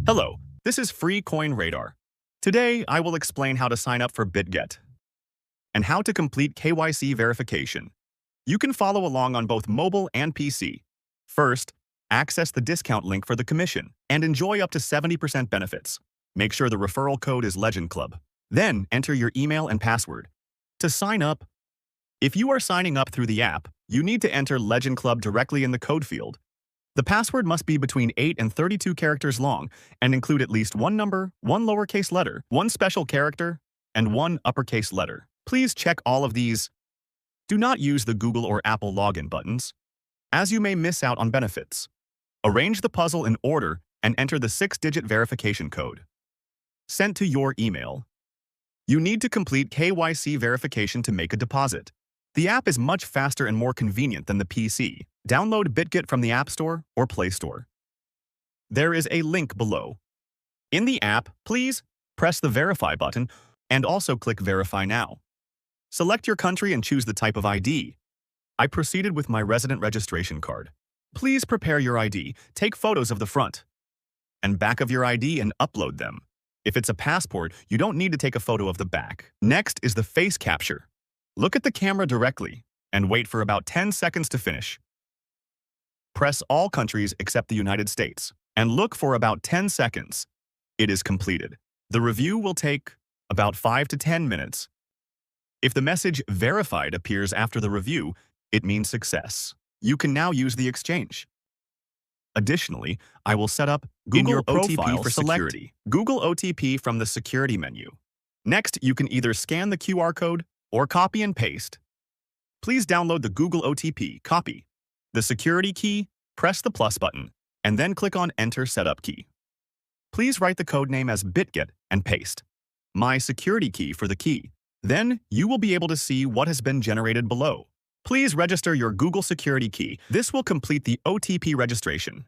Hello, this is Free Coin Radar. Today, I will explain how to sign up for Bitget and how to complete KYC verification. You can follow along on both mobile and PC. First, access the discount link for the commission and enjoy up to 70% benefits. Make sure the referral code is Legend Club. Then, enter your email and password. To sign up, if you are signing up through the app, you need to enter Legend Club directly in the code field. The password must be between 8 and 32 characters long and include at least one number, one lowercase letter, one special character, and one uppercase letter. Please check all of these. Do not use the Google or Apple login buttons, as you may miss out on benefits. Arrange the puzzle in order and enter the 6-digit verification code. Sent to your email. You need to complete KYC verification to make a deposit. The app is much faster and more convenient than the PC. Download Bitget from the App Store or Play Store. There is a link below. In the app, please press the Verify button and also click Verify Now. Select your country and choose the type of ID. I proceeded with my resident registration card. Please prepare your ID, take photos of the front and back of your ID and upload them. If it's a passport, you don't need to take a photo of the back. Next is the face capture. Look at the camera directly and wait for about 10 seconds to finish. Press all countries except the United States and look for about 10 seconds. It is completed. The review will take about 5 to 10 minutes. If the message verified appears after the review, it means success. You can now use the exchange. Additionally, I will set up Google OTP for security. Google OTP from the security menu. Next, you can either scan the QR code or copy and paste. Please download the Google OTP, copy the security key, press the plus button, and then click on Enter Setup Key. Please write the code name as Bitget and paste my security key for the key. Then you will be able to see what has been generated below. Please register your Google security key. This will complete the OTP registration.